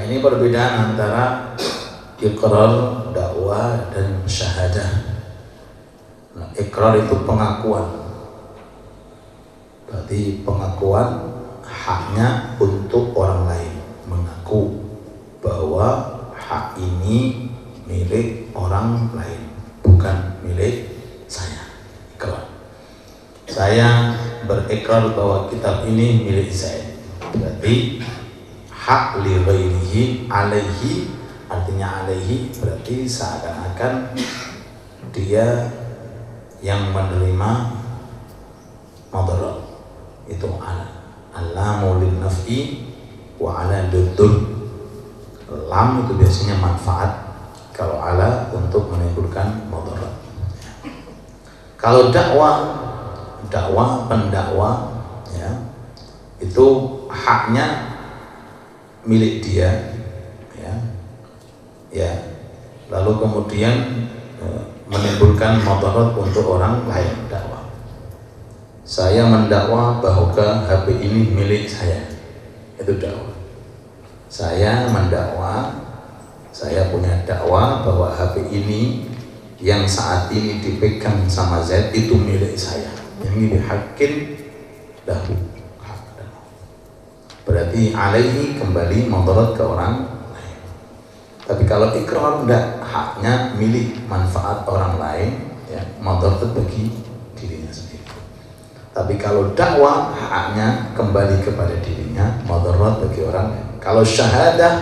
ini perbedaan antara iqrar, dakwah, dan syahadah. Nah, iqrar itu pengakuan. Berarti pengakuan haknya untuk orang lain, mengaku bahwa hak ini milik orang lain, bukan milik saya. Ikrar. Saya berikrar bahwa kitab ini milik saya. Berarti hak li ghairihi alaihi, artinya alaihi berarti seakan-akan dia yang menerima madarat. Itu alamu lin naf'i wa ala dudur. Lam itu biasanya manfaat, kalau ala untuk menimbulkan madarat. Kalau dakwah pendakwa ya, itu haknya milik dia ya, lalu kemudian menimbulkan madarat untuk orang lain. Dakwah, saya mendakwa bahwa HP ini milik saya, itu dakwah. Saya mendakwa, saya punya dakwah bahwa HP ini yang saat ini dipegang sama Z itu milik saya. Yang ini bihaqqin lahu. Berarti alaihi kembali madarat ke orang lain. Tapi kalau ikrar enggak, haknya milik, manfaat orang lain ya, madarat bagi dirinya sendiri. Tapi kalau dakwah, haknya kembali kepada dirinya, madarat bagi orang lain. Kalau syahadah,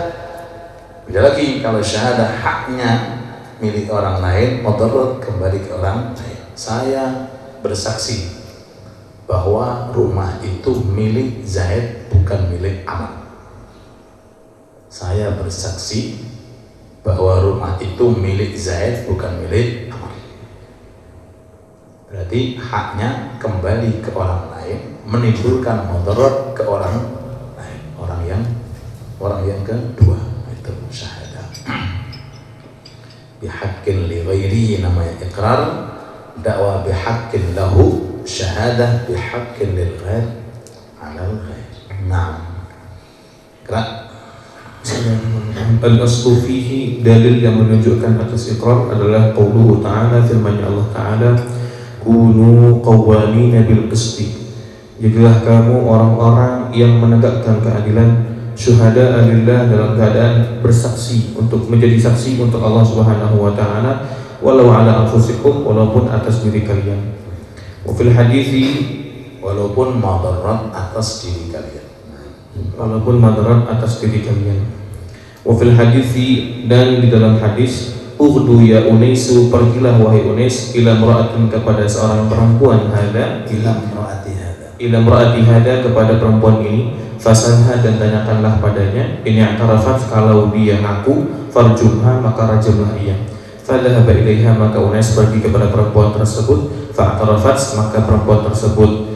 beda lagi. Kalau syahadah haknya milik orang lain, madarat kembali ke orang lain. Saya bersaksi bahwa rumah itu milik Zaid, bukan milik Ahmad. Saya bersaksi bahwa rumah itu milik Zaid, bukan milik Ahmad. Berarti haknya kembali ke orang lain, menimbulkan madarat ke orang lain, orang yang kedua. Itu syahadah. Bihaqqin li ghairi namanya iqrar, dakwah bihaqqin lahu, syahadah bihaqqin lil ghair alal ghair. Naam. Al-aslu fihi, dalil yang menunjukkan atas iqrar adalah qauluhu ta'ala, firman Allah Ta'ala, kunu qawwamina bil qisti, jadilah kamu orang-orang yang menegakkan keadilan, syuhada lillah, dalam keadaan bersaksi, untuk menjadi saksi untuk Allah Subhanahu wa taala, walau ala anfusikum, walaupun atas diri kalian. Wa fil hadithi, walaupun madarat atas diri kalian. Walaupun madarat atas diri kalian. Wa fil hadithi, dan di dalam hadis, ughdu ya Unaisu, pergilah wahai Unais, ila mra'atin, kepada seorang perempuan, hada, ila mra'ati hada, kepada perempuan ini, fasalha, dan tanyakanlah padanya, ini i'tarafat, kalau dia ngaku, farjumha, maka rajamlah ia. Fadhahaba ilaiha, maka Unais pergi kepada perempuan tersebut, fa'tarafat, maka perempuan tersebut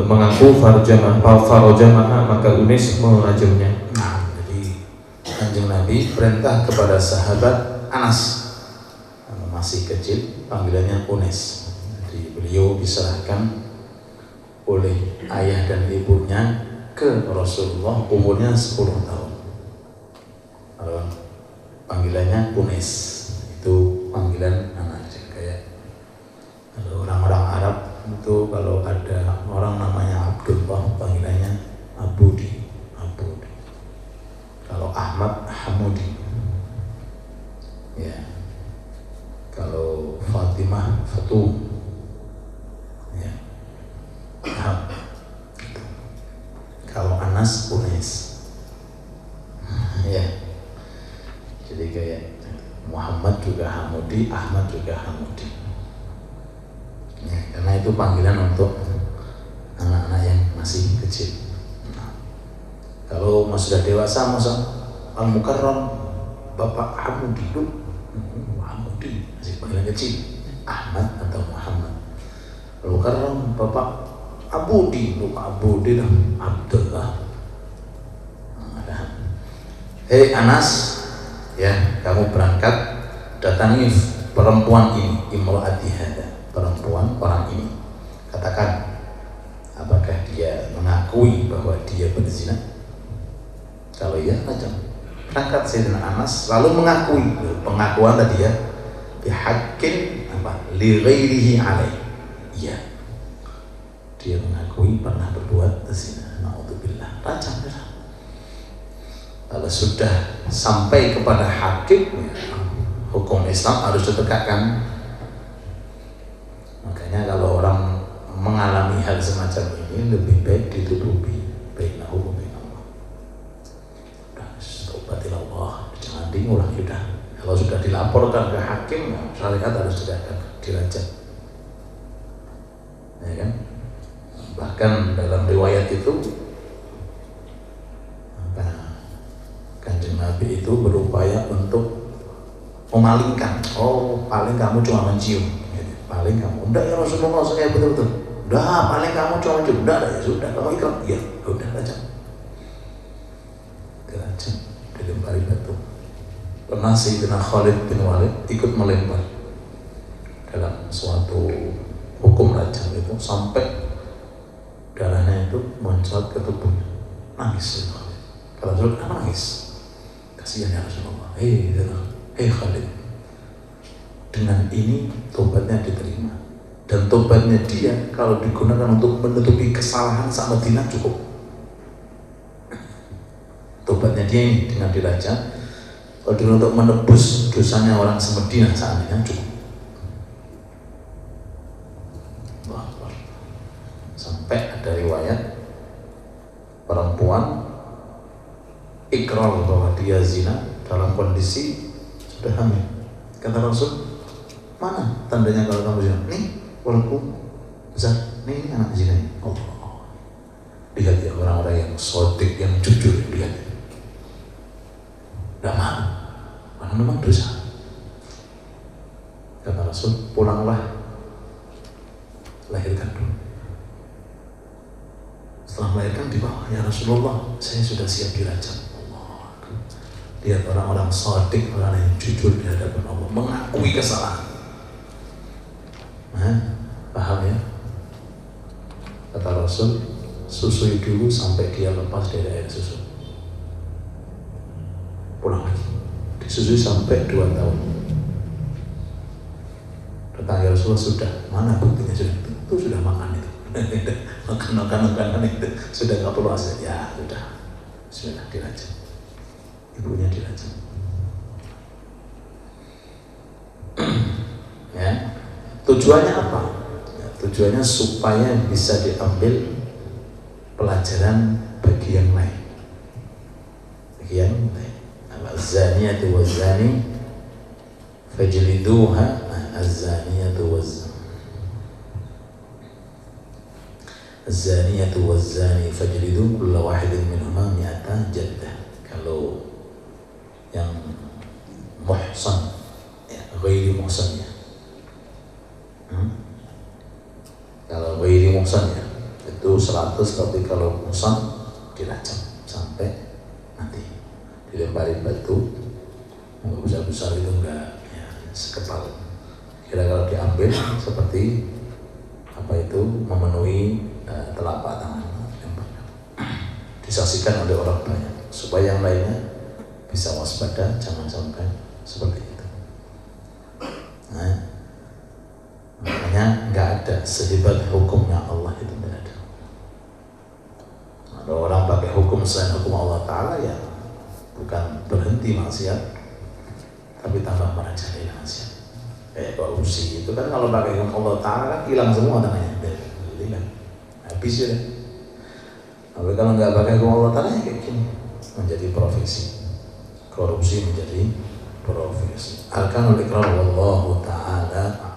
mengaku, farajamaha, maka Unais merajamnya. Nah, jadi Kanjeng Nabi perintah kepada sahabat Anas, masih kecil, panggilannya Unais. Jadi beliau diserahkan oleh ayah dan ibunya ke Rasulullah, umurnya 10 tahun. Panggilannya Unais, itu panggilan anak. Kayak kalau orang-orang Arab itu, kalau ada orang namanya Abdullah, panggilannya Abudi. Kalau Ahmad, Hamudi. Ya. Kalau Fatimah, Fatum. Ya. Kalau Anas, Unais. Ya. Jadi kayak Muhammad juga Hamudi, Ahmad juga Hamudi. Ya, karena itu panggilan untuk anak-anak yang masih kecil. Kalau sudah dewasa, masa Al-Mukarram, Bapak Hamudi itu, Hamudi masih panggilan kecil, Ahmad atau Muhammad. Al-Mukarram, Bapak Abudi, lupa Abudi lah, Abdullah. Hei Anas, ya, kamu berangkat, datangi perempuan ini, imra'ati hada, perempuan orang ini. Katakan, apakah dia mengakui bahwa dia berzina? Kalau iya, rajam. Berangkat Sayyidina Anas lalu mengakui, pengakuan tadi ya, bihaqqin apa? Li ghairihi alaih. Iya. Dia mengakui pernah berbuat zina. Nauzubillah. Rajam. Kalau sudah sampai kepada hakim, hukum Islam harus ditegakkan. Makanya kalau orang mengalami hal semacam ini lebih baik ditutupi. Bainahu wa bain Allah. Taubat ila Allah, jangan diulang sudah. Kalau sudah dilaporkan ke hakim, syariat harus dirajam. Ya kan? Bahkan dalam riwayat itu Kanjeng Nabi itu berupaya untuk memalingkan. Oh, paling kamu cuma mencium. Gitu. Paling kamu. Enggak ya Rasulullah, saya betul-betul. Udah, paling kamu cuma mencium. Udah ya sudah, kamu ikrar. Iya, udah rajam. Dirajam, dilempari batu. Pernah Sayyidina Khalid bin Walid ikut melempar dalam suatu hukum rajam itu sampai darahnya itu muncrat ke tubuhnya. Nangis itu Khalid. Kata Rasul, kenapa nangis? Kasihan ya Rasulullah. Hei Khalid, dengan ini tobatnya diterima. Dan tobatnya dia kalau digunakan untuk menutupi kesalahan sama Madinah cukup. Tobatnya dia ini dengan dirajam, kalau digunakan untuk menebus dosanya orang semedina seandainya cukup. Sampai ada riwayat perempuan ikrar bahwa dia zina dalam kondisi sudah hamil. Kata Rasul, mana tandanya kalau kamu zina? Nih, walaupun besar, nih anak zina ini. Allah, lihat ya orang-orang yang sodik, yang jujur, lihat. Tidak malu, karena memang dosa. Kata Rasul, pulanglah, lahirkan dulu. Setelah melahirkan di bawah, ya Rasulullah, saya sudah siap dirajam. Lihat orang-orang shadiq, orang yang jujur di hadapan Allah, mengakui kesalahan. Paham ya? Kata Rasul, susui dulu sampai dia lepas dari air susu. Pulang lagi, disusui sampai 2 tahun. Datang ya Rasulullah, sudah, mana buktinya sudah? Itu sudah makan itu. Makan itu sudah nggak perlu asal. Ya sudah, bismillah dirajam. Ibunya dirajam. Ya, tujuannya apa? Ya, tujuannya supaya bisa diambil pelajaran bagi yang lain. Bagi yang lain. Az-zaniyatu waz-zani fajliduha, az-zaniyatu waz-zani. Az-zaniyatu waz-zani fajlidu kulla wahidin minhuma mi'ata jaddah. Kalau yang muhsan, ya, ghairi muhsan ya. Kalau ghairi muhsan ya, itu 100, tapi kalau muhsan dirajam sampai mati. Dilempari batu, nggak besar-besar itu enggak, ya, sekepal. Kira kalau diambil seperti apa itu memenuhi telapak tangan, disaksikan oleh orang banyak supaya yang lainnya bisa waspada, jangan sampai seperti itu. Nah, makanya nggak ada sehebat hukumnya Allah itu, tidak ada. Ada orang pakai hukum selain hukum Allah Ta'ala, ya bukan berhenti maksiat, tapi tambah merajalela maksiat. Kayak korupsi itu kan kalau pakai hukum Allah Ta'ala kan hilang semua namanya, hilang, habis ya. Tapi kalau nggak pakai hukum Allah Ta'ala ya kayak gini, menjadi profesi. Korupsi menjadi profesi. Arkanul iqrar wallahu ta'ala